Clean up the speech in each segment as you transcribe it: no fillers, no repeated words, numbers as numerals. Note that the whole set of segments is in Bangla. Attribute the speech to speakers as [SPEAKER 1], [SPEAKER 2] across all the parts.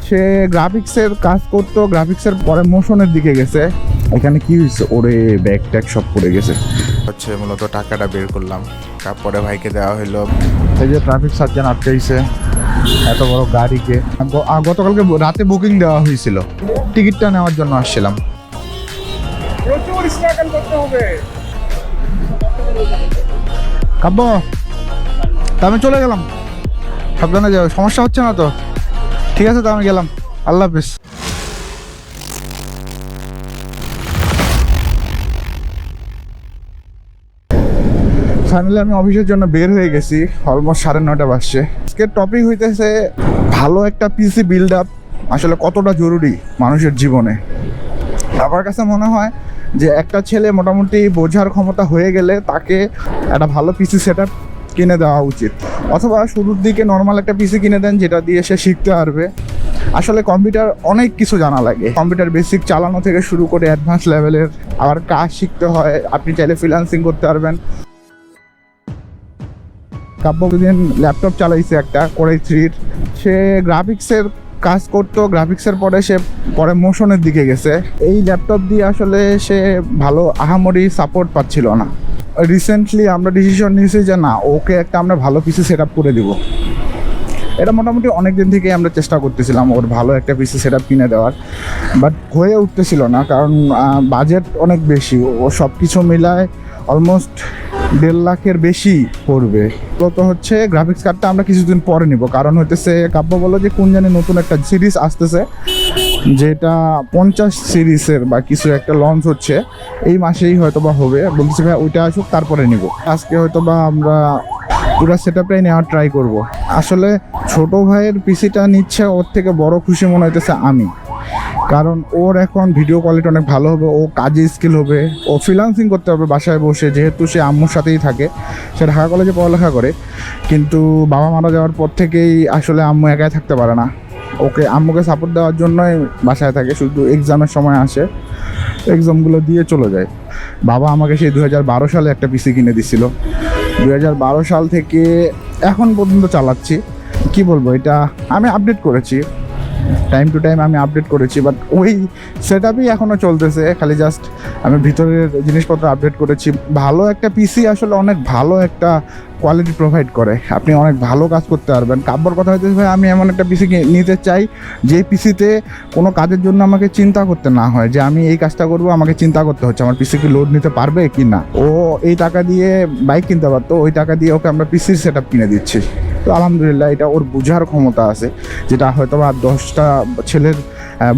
[SPEAKER 1] সে গ্রাফিক্সের কাজ করতো, গ্রাফিক্সের পরে মোশনের দিকে গেছে। এখানে কি হয়েছে, ওরে ব্যাগ ট্যাগ সব পড়ে গেছে।
[SPEAKER 2] হচ্ছে মূলত টাকাটা বের করলাম, তারপরে ভাইকে দেওয়া হলো।
[SPEAKER 1] এই যে ট্রাফিক সার্জন আটকাইছে এত বড় গাড়িকে। গতকালকে রাতে বুকিং দেওয়া হয়েছিল, টিকিটটা নেওয়ার জন্য আসছিলাম। প্রচুর স্ট্রাগল করতে হবে। কাব্য, তা আমি চলে গেলাম, সাবধানে যাও, সমস্যা হচ্ছে না তো? ঠিক আছে, তো আমি গেলাম, আল্লাহ হাফিজ। ফাইনালি আমি অফিসের জন্য বের হয়ে গেছি, অলমোস্ট 9:30 বাজছে। আজকের টপিক হইতেছে ভালো একটা পিসি বিল্ড আপ আসলে কতটা জরুরি মানুষের জীবনে। আমার কাছে মনে হয় যে একটা ছেলে মোটামুটি বোঝার ক্ষমতা হয়ে গেলে তাকে একটা ভালো পিসি সেট আপ কিনে দেওয়া উচিত, অথবা শুরুর দিকে নর্মাল একটা পিসি কিনে দেন যেটা দিয়ে সে শিখতে পারবে। আসলে কম্পিউটার অনেক কিছু জানা লাগে, কম্পিউটার বেসিক চালানো থেকে শুরু করে অ্যাডভান্স লেভেলের আবার কাজ শিখতে হয়। আপনি চাইলে ফ্রিল্যান্সিং করতে পারবেন। কাব্য দিন ল্যাপটপ চালাইছে একটা Core i3, সে গ্রাফিক্সের কাজ করতো, গ্রাফিক্সের পরে সে পরে মোশনের দিকে গেছে। এই ল্যাপটপ দিয়ে আসলে সে ভালো আহামরি সাপোর্ট পাচ্ছিল না। রিসেন্টলি আমরা ডিসিশন নিয়েছি যে না, ওকে একটা আমরা ভালো পিসি সেট আপ করে দিব। এটা মোটামুটি অনেক দিন থেকেই আমরা চেষ্টা করতেছিলাম ওর ভালো একটা পিসি সেট আপ কিনে দেওয়ার, বাট হয়ে উঠতেছিল না, কারণ বাজেট অনেক বেশি। ও সব কিছু মিলায় অলমোস্ট 1.5 লাখের বেশি পড়বে। তো হচ্ছে গ্রাফিক্স কার্ডটা আমরা কিছুদিন পরে নিব, কারণ হইতেছে কাব্য বললো যে কোন জানি নতুন একটা সিরিজ আসতেছে, যেটা 50 সিরিজের বা কিছু একটা লঞ্চ হচ্ছে এই মাসেই হয়তো বা হবে। বলতেছে ভাই ওইটা আসুক তারপরে নিব। আজকে হয়তো বা আমরা পুরো সেট আপটাই নেওয়ার ট্রাই করব। আসলে ছোট ভাইয়ের পিসিটা নিচ্ছে, ওর থেকে বড় খুশি মনে হইতেছে আমি, কারণ ওর এখন ভিডিও কোয়ালিটি অনেক ভালো হবে, ও কাজে স্কিল হবে, ও ফ্রিল্যান্সিং করতে হবে বাসায় বসে। যেহেতু সে আম্মুর সাথেই থাকে, সে ঢাকা কলেজে পড়ালেখা করে, কিন্তু বাবা মারা যাওয়ার পর থেকেই আসলে আম্মু একাই থাকতে পারে না। ওকে আম্মুকে সাপোর্ট দেওয়ার জন্যই বাসায় থাকে, শুধু এক্সামের সময় আসে, এক্সামগুলো দিয়ে চলে যায়। বাবা আমাকে সেই 2012 সালে একটা পিসি কিনে দিছিল। 2012 সাল থেকে এখন পর্যন্ত চালাচ্ছি। কি বলবো, এটা আমি আপডেট করেছি, টাইম টু টাইম আমি আপডেট করেছি, বাট ওই সেট আপই এখনও চলতেছে, খালি জাস্ট আমি ভিতরের জিনিসপত্র আপডেট করেছি। ভালো একটা পিসি আসলে অনেক ভালো একটা কোয়ালিটি প্রোভাইড করে, আপনি অনেক ভালো কাজ করতে পারবেন। কাব্যর কথা হইতেছে ভাই আমি এমন একটা পিসি নিতে চাই যে পিসিতে কোনো কাজের জন্য আমাকে চিন্তা করতে না হয়, যে আমি এই কাজটা করবো আমাকে চিন্তা করতে হচ্ছে আমার পিসি কি লোড নিতে পারবে কি না। ও এই টাকা দিয়ে বাইক কিনতে পারতো, ওই টাকা দিয়ে ওকে আমরা পিসির সেট আপ কিনে দিচ্ছি। তো আলহামদুলিল্লাহ, এটা ওর বোঝার ক্ষমতা আছে, যেটা হয়তো বা 10টা ছেলের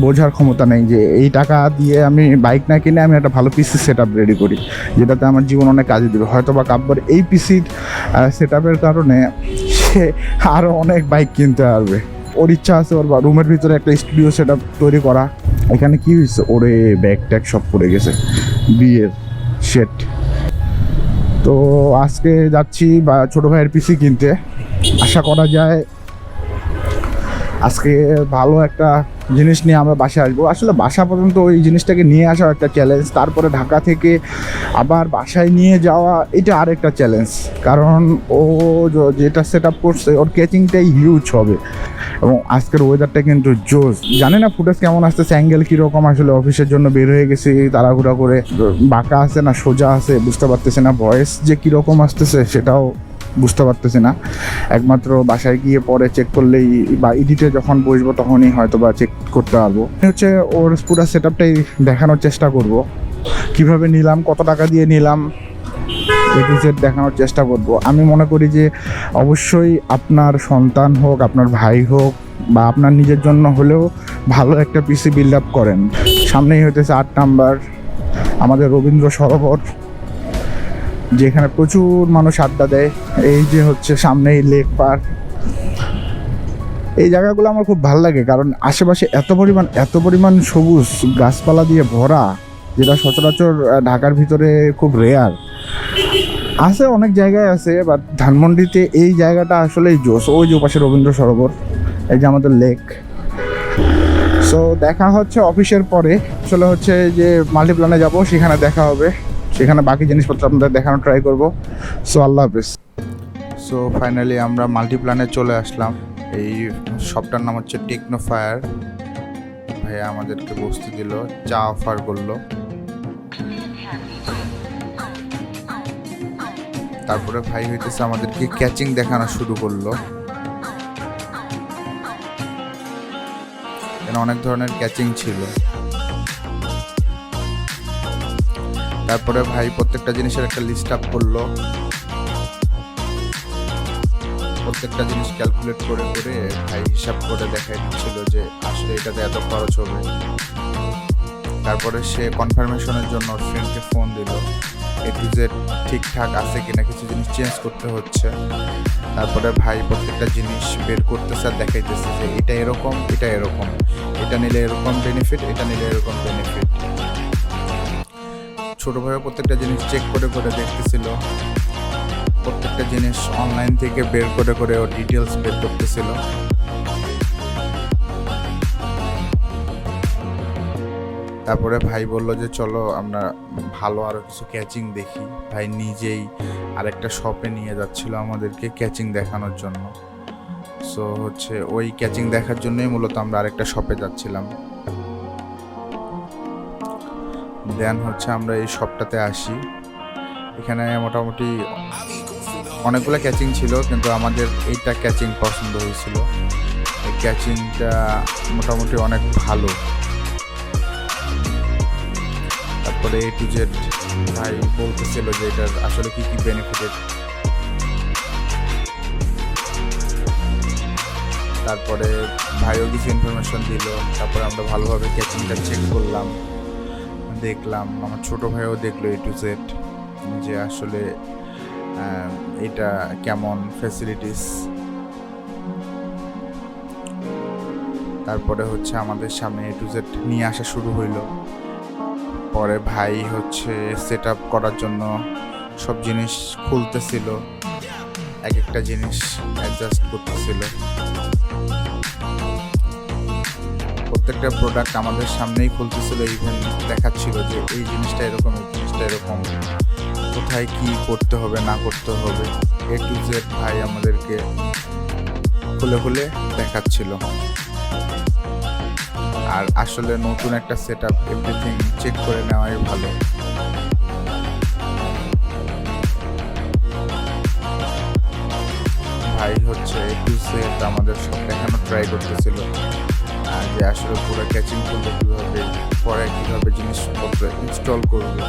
[SPEAKER 1] বোঝার ক্ষমতা নেই, যে এই টাকা দিয়ে আমি বাইক না কিনে আমি একটা ভালো পিসি সেট আপ রেডি করি, যেটাতে আমার জীবন অনেক কাজে দেবে। হয়তো বা কাব্যর এই পিসির সেট আপের কারণে সে আরও অনেক বাইক কিনতে পারবে। ওর ইচ্ছা আছে ওর রুমের ভিতরে একটা স্টুডিও সেট আপ তৈরি করা। এখানে কি হয়েছে, ওরে ব্যাগ ট্যাগ সব পড়ে গেছে, বিয়ের সেট। তো আজকে যাচ্ছি বা ছোটো ভাইয়ের পিসি কিনতে। আশা করা যায় আজকে ভালো একটা জিনিস নিয়ে আমরা বাসায় আসবো। আসলে বাসা পর্যন্ত ওই জিনিসটাকে নিয়ে আসা একটা চ্যালেঞ্জ, তারপরে ঢাকা থেকে আবার বাসায় নিয়ে যাওয়া এটা আরেকটা চ্যালেঞ্জ, কারণ ও যেটা সেট আপ করছে ওর ক্যাচিংটাই হিউজ হবে। এবং আজকের ওয়েদারটা কিন্তু জোস। জানি না ফুটেজ কেমন আসতেছে, অ্যাঙ্গেল কীরকম, আসলে অফিসের জন্য বের হয়ে গেছি তাড়াহুড়া করে, বাঁকা আছে না সোজা আছে বুঝতে পারতেছি না, ভয়েস যে কীরকম আসতেছে সেটাও বুঝতে পারতেছি না। একমাত্র বাসায় গিয়ে পরে চেক করলেই বা এডিটে যখন বসবো তখনই হয়তো বা চেক করতে পারবো। হচ্ছে ওর পুরো সেট আপটাই দেখানোর চেষ্টা করব, কিভাবে নিলাম, কত টাকা দিয়ে নিলাম, এ টু জেড দেখানোর চেষ্টা করব। আমি মনে করি যে অবশ্যই আপনার সন্তান হোক, আপনার ভাই হোক বা আপনার নিজের জন্য হলেও ভালো একটা পিসি বিল্ড আপ করেন। সামনেই হইতেছে 8 নাম্বার আমাদের রবীন্দ্র সরোবর, যেখানে প্রচুর মানুষ আড্ডা দেয়। এই যে হচ্ছে সামনেই লেক পার্ক, এই জায়গাগুলো আমার খুব ভালো লাগে, কারণ আশেপাশে এত পরিমাণ সবুজ গাছপালা দিয়ে ভরা, যেটা সচরাচর ঢাকার ভিতরে খুব রেয়ার। আছে অনেক জায়গায় আছে, বাট ধানমন্ডিতে এই জায়গাটা আসলেই জোস। ওই যে পাশে রবীন্দ্র সরোবর, এই যে আমাদের লেক। সো দেখা হচ্ছে অফিসের পরে, আসলে হচ্ছে যে মাল্টিপ্ল্যানে যাব, সেখানে দেখা হবে, সেখানে বাকি জিনিসপত্র আপনাদের দেখানোর ট্রাই করবো। সো আল্লাহ হাফেজ।
[SPEAKER 2] সো ফাইনালি আমরা মাল্টিপ্ল্যানে চলে আসলাম। এই শপটার নাম হচ্ছে টেকনোফায়ার। ভাইয়া আমাদেরকে বসতে দিল, চা অফার করলো। তারপরে ভাই হইতেছে আমাদেরকে ক্যাচিং দেখানো শুরু করলো। এখানে অনেক ধরনের ক্যাচিং ছিল। তারপরে ভাই প্রত্যেকটা জিনিসের একটা লিস্ট আপ করলো, প্রত্যেকটা জিনিস ক্যালকুলেট করে করে ভাই হিসাব করে দেখাই দিচ্ছিল যে আসলে এটাতে এত খরচ হবে। তারপরে সে কনফার্মেশনের জন্য ওর ফ্রেন্ডকে ফোন দিল, A to Z ঠিকঠাক আছে কিনা, কিছু জিনিস চেঞ্জ করতে হচ্ছে। তারপরে ভাই প্রত্যেকটা জিনিস বের করতেছে আর দেখাইতেছে যে এটা এরকম, এটা এরকম, এটা নিলে এরকম বেনিফিট, এটা নিলে এরকম বেনিফিট। ছোট ভাইও প্রত্যেকটা জিনিস চেক করে করে দেখতেছিল, প্রত্যেকটা জিনিস অনলাইন থেকে বের করে করে ও ডিটেলস বের করতেছিল। তারপরে ভাই বলল যে চলো আমরা ভালো আরও কিছু ক্যাচিং দেখি। ভাই নিজেই আরেকটা শপে নিয়ে যাচ্ছিল আমাদেরকে ক্যাচিং দেখানোর জন্য। সো হচ্ছে ওই ক্যাচিং দেখার জন্যই মূলত আমরা আরেকটা শপে যাচ্ছিলাম। দেন হচ্ছে আমরা এই শপটাতে আসি। এখানে মোটামুটি অনেকগুলো ক্যাচিং ছিল, কিন্তু আমাদের এইটা ক্যাচিং পছন্দ হয়েছিল। এই ক্যাচিংটা মোটামুটি অনেক ভালো। তারপরে A to Z ভাই বলতেছিল যে এটার আসলে কি কি বেনিফিটেড। তারপরে ভাইও কিছু ইনফরমেশন দিল। তারপরে আমরা ভালোভাবে ক্যাচিংটা চেক করলাম, দেখলাম। আমার ছোট ভাইও দেখলো A to Z যে আসলে এটা কেমন ফ্যাসিলিটিস। তারপরে হচ্ছে আমাদের সামনে A to Z নিয়ে আসা শুরু হইলো। পরে ভাই হচ্ছে সেট আপ করার জন্য সব জিনিস খুলতেছিল, এক একটা জিনিস অ্যাডজাস্ট করতেছিল। প্রত্যেকটা প্রোডাক্ট আমাদের সামনেই খুলতেছিল, ইভেন দেখাচ্ছিল যে এই জিনিসটা এরকম, এই জিনিসটা এরকম, কোথায় কি করতে হবে না করতে হবে। A to Z ভাই আমাদেরকে খুলে খুলে দেখাচ্ছিল। আর আসলে নতুন একটা সেট আপ, এভরিথিং চেক করে নেওয়াই ভালো। ভাই হচ্ছে A to Z আমাদের সব দেখানো ট্রাই করতেছিল যে আসলে পুরো ক্যাচিং করবে কীভাবে, পরে কীভাবে জিনিসপত্র ইনস্টল করবে।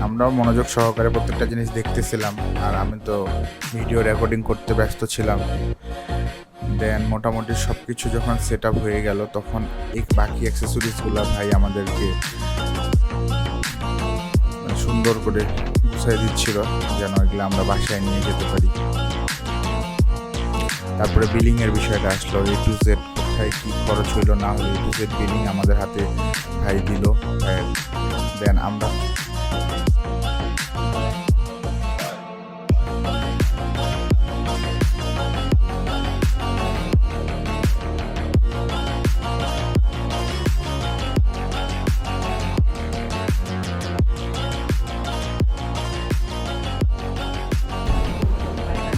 [SPEAKER 2] আমরাও মনোযোগ সহকারে প্রত্যেকটা জিনিস দেখতেছিলাম, আর আমি তো ভিডিও রেকর্ডিং করতে ব্যস্ত ছিলাম। দেন মোটামুটি সব কিছু যখন সেট আপ হয়ে গেল, তখন এই বাকি অ্যাক্সেসরিজগুলো ভাই আমাদেরকে সুন্দর করে গুছিয়ে দিচ্ছিল যেন এগুলো আমরা বাসায় নিয়ে যেতে পারি। তারপরে বিলিংয়ের বিষয়টা আসলো, A to Z কোথায় কী খরচ হইলো না হলো, A to Z বিলিং আমাদের হাতে ভাই দিল। দেন আমরা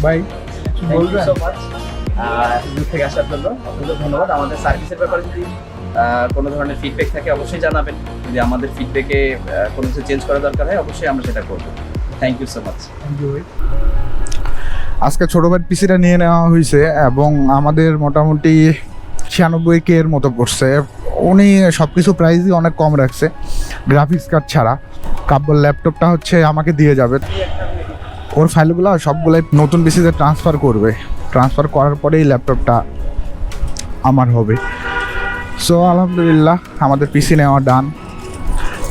[SPEAKER 1] ভাই বলবেন
[SPEAKER 3] দূর থেকে আসার জন্য অত্যন্ত ধন্যবাদ। আমাদের সার্ভিসের ব্যাপারে যদি কোনো ধরনের ফিডব্যাক থাকে অবশ্যই জানাবেন। যদি আমাদের ফিডব্যাকে কোনো কিছু চেঞ্জ করা দরকার হয় অবশ্যই আমরা সেটা করবো। Thank you so much.
[SPEAKER 1] আজকে ছোটো ভাইয়ের পিসিটা নিয়ে নেওয়া হয়েছে এবং আমাদের মোটামুটি 96K এর মতো পড়ছে। উনি সব কিছু প্রাইসই অনেক কম রাখছে, গ্রাফিক্স কার্ড ছাড়া। কাব্যর ল্যাপটপটা হচ্ছে আমাকে দিয়ে যাবে, ওর ফাইলগুলো সবগুলোই নতুন পিসিতে ট্রান্সফার করবে। ট্রান্সফার করার পরেই ল্যাপটপটা আমার হবে। সো আলহামদুলিল্লাহ আমাদের পিসি নেওয়া ডান।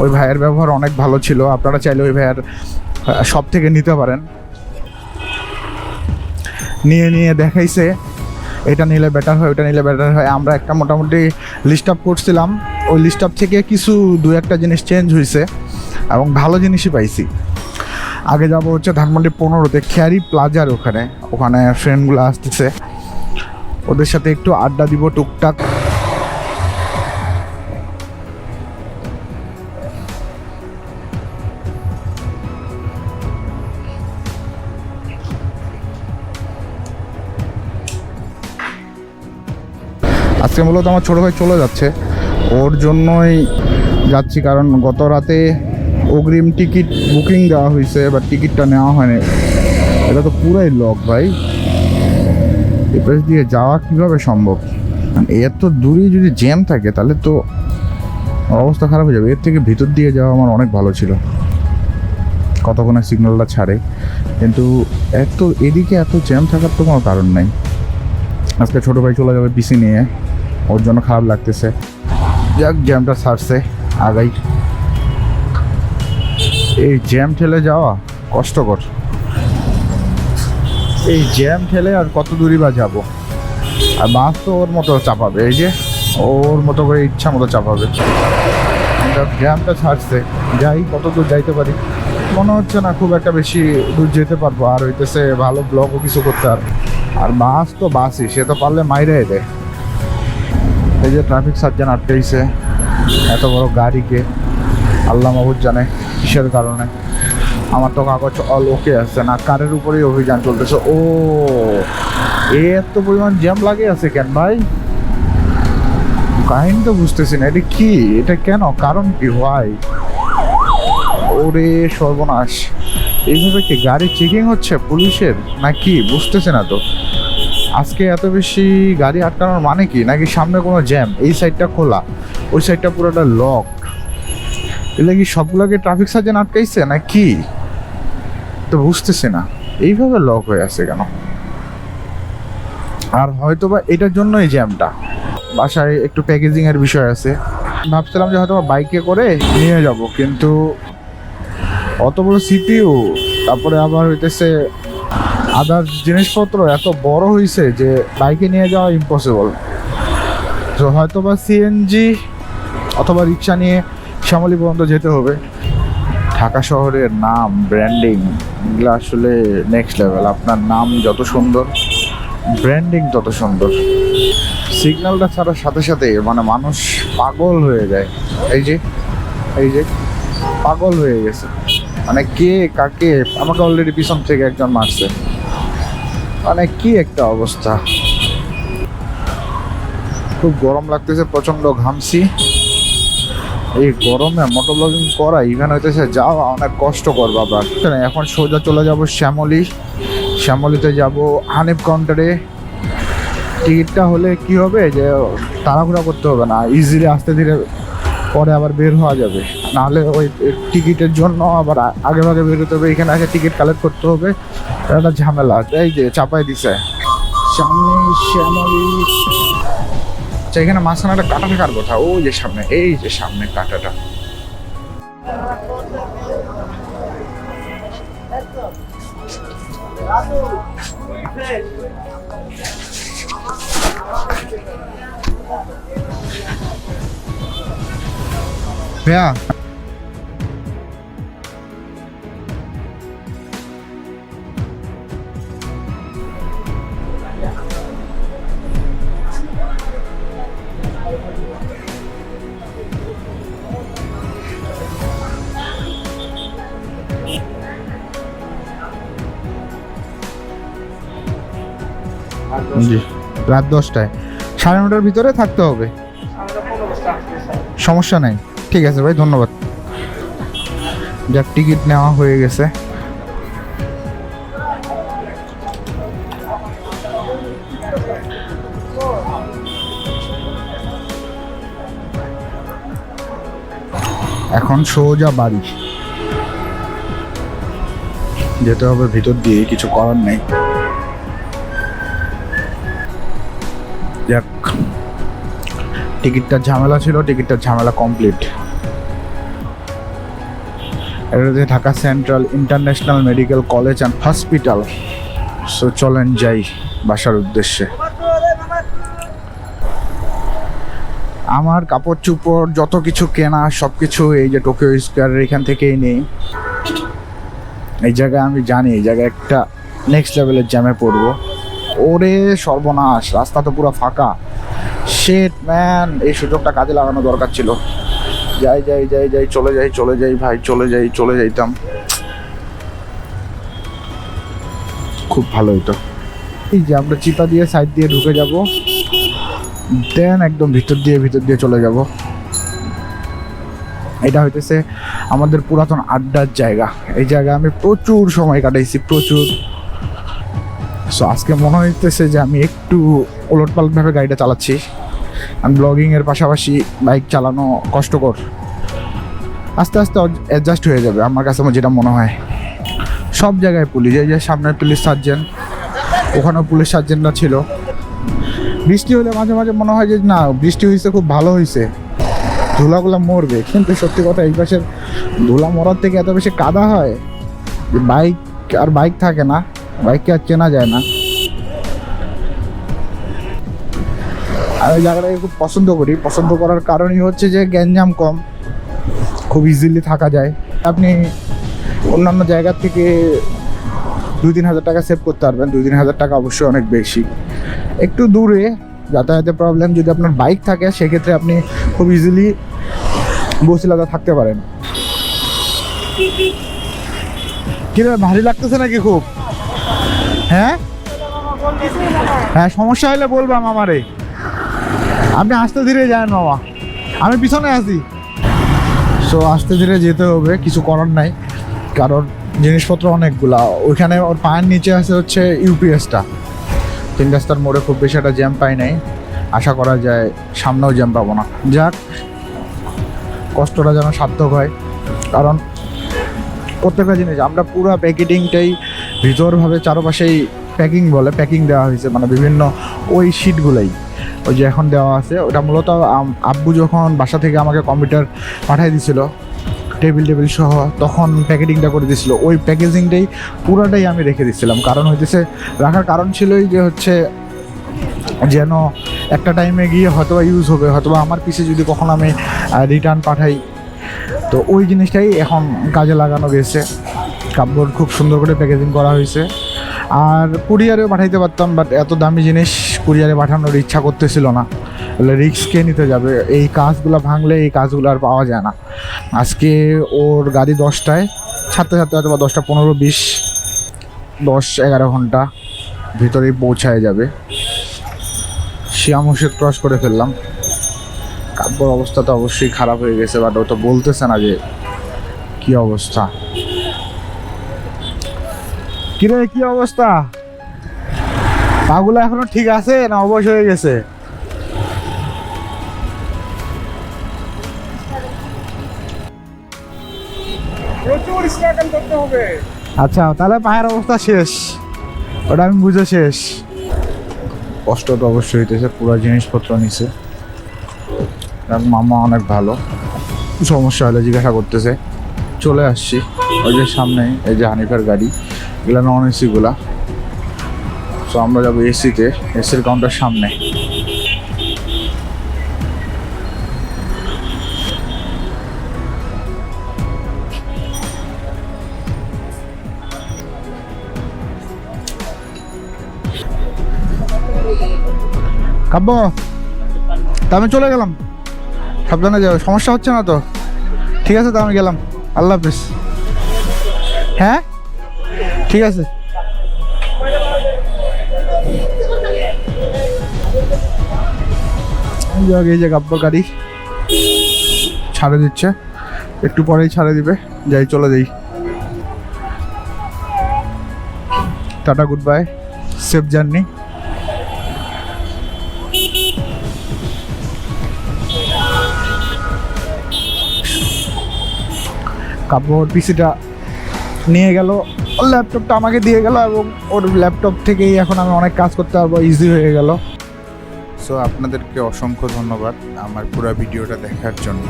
[SPEAKER 1] ওই ভাইয়ের ব্যবহার অনেক ভালো ছিল, আপনারা চাইলে ওই ভাইয়ের সব থেকে নিতে পারেন। নিয়ে দেখাইছে এটা নিলে বেটার হয়, ওটা নিলে বেটার হয়। আমরা একটা মোটামুটি লিস্ট আপ করছিলাম, ওই লিস্ট আপ থেকে কিছু দু একটা জিনিস চেঞ্জ হয়েছে এবং ভালো জিনিসই পাইছি। আগে যাব হচ্ছে ধানমন্ডি 15-তে খ্যারি প্লাজার ওখানে ফ্রেন্ডগুলো আসতেছে, ওদের সাথে একটু আড্ডা দিব টুকটাক। আজকে মূলত আমার ছোটো ভাই চলে যাচ্ছে, ওর জন্যই যাচ্ছি, কারণ গত রাতে অগ্রিম টিকিট বুকিং দেওয়া হয়েছে, এবার টিকিটটা নেওয়া হয়নি। এটা তো পুরাই লক ভাই, এই পাশ দিয়ে যাওয়া কীভাবে সম্ভব? এত দূরে যদি জ্যাম থাকে তাহলে তো অবস্থা খারাপ হয়ে যাবে। এর থেকে ভিতর দিয়ে যাওয়া আমার অনেক ভালো ছিল, কতক্ষণে সিগন্যালটা ছাড়ে, কিন্তু এদিকে এত জ্যাম থাকার তো কোনো কারণ নাই। আজকে ছোটো ভাই চলে যাবে পিসি নিয়ে, ওর জন্য খারাপ লাগতেছে। যাক, জ্যামটা ছাড়ছে আগাই। এই জ্যাম ঠেলে যাওয়া কষ্টকর, এই জ্যাম ঠেলে আর কত দূরই বা যাবো। আর বাস তো ওর মতো চাপাবে, এই যে ওর মতো করে ইচ্ছা মতো চাপাবে। জ্যামটা ছাড়ছে, যাই কত দূর যাইতে পারি। মনে হচ্ছে না খুব একটা বেশি দূর যেতে পারবো, আর হইতেছে ভালো ব্লগও কিছু করতে আর বাস তো বাসই, সে তো পারলে মাইরে দেয়। এই যে ট্রাফিক সার্জন আটকাইছে এত বড় গাড়িকে, আল্লাহ মাহবুব জানে কিসের কারণে। আমার তো কাগজ অল ওকে আছে না, কারের উপরেই অভিযান চলতেছে। ও এত পরিমাণ জ্যাম লাগে আছে কেন ভাই? কাহিনী তো বুঝতেছি না, এটা কি, এটা কেন, কারণ কি ভাই? ওরে সর্বনাশ, এইভাবে কি গাড়ি চেকিং হচ্ছে পুলিশের নাকি? বুঝতেছে না তো। আজকে এত বেশি গাড়ি আটকানোর মানে কি? নাকি সামনে কোনো জ্যাম, এই সাইডটা খোলা, ওই সাইডটা পুরোটা লক, এগুলো কি সবগুলোকে ট্রাফিক সার্জন আটকাইছে নাকি? তো বুঝতেছে না এইভাবে লক হয়ে আছে কেন। আর হয়তো বা এটার জন্যই জ্যামটা। বাসায় একটু প্যাকেজিং এর বিষয় আছে, ভাবছিলাম যে হয়তো বাইকে করে নিয়ে যাব, কিন্তু অত বড় সিপিইউ, তারপরে আবার হইতেছে আদার জিনিসপত্র এত বড় হয়েছে যে বাইকে নিয়ে যাওয়া ইম্পসিবল। তো হয়তো বা সিএনজি অথবা রিক্সা নিয়ে শ্যামলী পর্যন্ত যেতে হবে। ঢাকা শহরের নাম, ব্র্যান্ডিং, এগুলো আসলে নেক্সট লেভেল। আপনার নাম যত সুন্দর, ব্র্যান্ডিং তত সুন্দর। সিগন্যালটা ছাড়ার সাথে সাথে মানে মানুষ পাগল হয়ে যায়। এই যে পাগল হয়ে গেছে, মানে কে কাকে। আমাকে অলরেডি পিছন থেকে একজন মারছে, মানে কি একটা অবস্থা। খুব গরম লাগতেছে, প্রচন্ড ঘামছি। এই গরমে মোটোব্লগিং করা ইভেন হইতেছে যাওয়া অনেক কষ্টকর বাবা। এখন সোজা চলে যাব শ্যামলীতে যাব হানিফ কাউন্টারে। টিকিটটা হলে কি হবে যে তাড়াহুড়া করতে হবে না, ইজিলি আস্তে ধীরে পরে আবার বের হওয়া যাবে। নাহলে ওই টিকিটের জন্য আবার আগে ভাগে বেরোতে হবে, এখানে আগে টিকিট কালেক্ট করতে হবে, একটা ঝামেলা। এই যে চাপাই দিছে সামনে শ্যামলী। আচ্ছা, এখানে মাঝখানে একটা কাটা থাকার কথা, ওই যে সামনে, এই যে সামনে কাটাটা। ভাইয়া জি, রাত 10টায় 9:30টার ভিতরে থাকতে হবে। সমস্যা নাই, ঠিক আছে ভাই, ধন্যবাদ। যাক, টিকিট নেওয়া হয়ে গেছে। এখন সোজা বাড়ি যেতে হবে, ভিতর দিয়ে, কিছু করার নেই। যাক, টিকিটটার ঝামেলা ছিল, টিকিটটার ঝামেলা কমপ্লিট। এটা Dhaka central international medical college and hospital. So চলেন যাই বাসার উদ্দেশ্যে। আমার কাপড় চোপড় যত কিছু কেনা সব কিছু এই যে টোকিও স্কোয়ারের এখান থেকেই নেই। এই জায়গায় আমি জানি এই জায়গায় একটা নেক্সট লেভেলের জ্যামে পড়বো। ওরে সর্বনাশ, রাস্তা তো পুরো ফাঁকা। শিট ম্যান, এই সুযোগটা কাজে লাগানো দরকার ছিল। যাই যাই যাই যাই, চলে যাই চলে যাই ভাই, চলে যাইতাম, খুব ভালো হইতো। এই যে আমরা চিপা দিয়ে সাইড দিয়ে ঢুকে যাব, দেন একদম ভিতর দিয়ে চলে যাব। এটা হইতেছে আমাদের পুরাতন আড্ডার জায়গা। এই জায়গায় আমি প্রচুর সময় কাটাইছি, প্রচুর। সো আজকে মনে হইতেছে যে আমি একটু ওলটপালটভাবে গাড়িটা চালাচ্ছি। আমি ব্লগিংয়ের পাশাপাশি বাইক চালানো কষ্টকর, আস্তে আস্তে অ্যাডজাস্ট হয়ে যাবে আমার কাছে যেটা মনে হয়। সব জায়গায় পুলিশ, এই যে সামনের পুলিশ সার্জেন্ট, ওখানেও পুলিশ সার্জেন্টরা ছিল। বৃষ্টি হলে মাঝে মাঝে মনে হয় যে না, বৃষ্টি হয়েছে খুব ভালো হয়েছে, ধুলাগুলা মরবে। কিন্তু সত্যি কথা, এই পাশের ধুলা মরার থেকে এত বেশি কাদা হয় যে বাইক থাকে না, বাইককে আর চেনা যায় না। আর ওই জায়গাটাকে খুব পছন্দ করার কারণই হচ্ছে যে গ্যাঞ্জাম কম, খুব ইজিলি থাকা যায়। আপনি অন্যান্য জায়গার থেকে 2-3 হাজার টাকা সেভ করতে পারবেন। 2-3 হাজার টাকা অবশ্যই অনেক বেশি। একটু দূরে যাতায়াতের প্রবলেম যদি আপনার বাইক থাকে, সেক্ষেত্রে আপনি খুব ইজিলি বসিলাতে থাকতে পারেন। কিভাবে ভারী লাগতেছে নাকি খুব? হ্যাঁ, সমস্যা হলে বলবাম আমারে। আপনি আস্তে ধীরে যান মামা, আমি পিছনে আছি। সো আস্তে ধীরে যেতে হবে, কিছু করার নাই, কারণ জিনিসপত্র অনেকগুলা। ওইখানে ওর পায়ের নিচে আছে হচ্ছে ইউপিএসটা। 3 রাস্তার মোড়ে খুব বেশি একটা জ্যাম পাই নাই, আশা করা যায় সামনেও জ্যাম পাবো না। যাক, কষ্টটা যেন সার্থক হয়, কারণ প্রত্যেকটা জিনিস আমরা পুরো প্যাকেটিংটাই ভিতরভাবে চারপাশেই প্যাকিং দেওয়া হয়েছে, মানে বিভিন্ন ওই শিটগুলোই ওই যে এখন দেওয়া আছে। ওটা মূলত আব্বু যখন বাসা থেকে আমাকে কম্পিউটার পাঠিয়ে দিছিল টেবিল সহ, তখন প্যাকেটিংটা করে দিয়েছিল। ওই প্যাকেজিংটাই পুরাটাই আমি রেখে দিচ্ছিলাম। কারণ হইতেছে, রাখার কারণ ছিলই যে হচ্ছে যেন একটা টাইমে গিয়ে হয়তোবা ইউজ হবে, হয়তোবা আমার পিছে যদি কখনো আমি রিটার্ন পাঠাই, তো ওই জিনিসটাই এখন কাজে লাগানো গেছে। কাপড় খুব সুন্দর করে প্যাকেজিং করা হয়েছে। আর কুরিয়ারেও পাঠাইতে পারতাম, বাট এত দামি জিনিস কুরিয়ারে পাঠানোর ইচ্ছা করতেছিল না। রিস্ক কে নিতে যাবে? এই কাজগুলো ভাঙলে এই কাজগুলো আর পাওয়া যায় না। আজকে ওর গাড়ি 10টায়, ছাড়তে হয়তো বা 10টা 15-20 10-11 ঘন্টা ভিতরেই পৌঁছায় যাবে। শিয়ামুশেদ ক্রস করে ফেললাম। কাব্যর অবস্থা তো অবশ্যই খারাপ হয়ে গেছে, বাট ও তো বলতেছে না যে কি অবস্থা। কিরে, কি অবস্থা? পাগুলো এখনো ঠিক আছে না অবশ হয়ে গেছে? প্রচুর স্ট্রাগল করতে হবে। আচ্ছা, তাহলে পায়ের অবস্থা শেষ, ওটা আমি বুঝে শেষ। কষ্ট তো অবশ্যই হইতেছে, পুরো জিনিসপত্র নিছে। মামা অনেক ভালো, সমস্যা হলে জিজ্ঞাসা করতেছে। চলে আসছি ওই যে সামনে, এই যে হানিফার গাড়ি, এগুলো নন এসিগুলা। সো আমরা যাবো এসিতে, এসির কাউন্টার সামনে। কাব্য, তা আমি চলে গেলাম, সাবধানে যাও, সমস্যা হচ্ছে না তো? ঠিক আছে, তো আমি গেলাম, আল্লাহ হাফিজ। হ্যাঁ ঠিক আছে। এই যে কাব্য গাড়ি ছাড়ে দিচ্ছে, একটু পরেই ছাড়ে দিবে। যাই, চলে যাই। Ta-ta, goodbye, safe journey. Kavya ওর পিসিটা নিয়ে গেল, ওর ল্যাপটপটা আমাকে দিয়ে গেল, এবং ওর ল্যাপটপ থেকেই এখন আমি অনেক কাজ করতে পারবো, ইজি হয়ে গেল।
[SPEAKER 2] সো আপনাদেরকে অসংখ্য ধন্যবাদ আমার পুরো ভিডিওটা দেখার জন্য।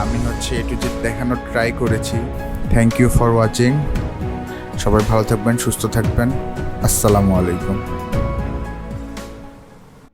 [SPEAKER 2] আমি হচ্ছে A to Z দেখানোর ট্রাই করেছি। Thank you for watching. সবাই ভালো থাকবেন, সুস্থ থাকবেন। আসসালামু আলাইকুম।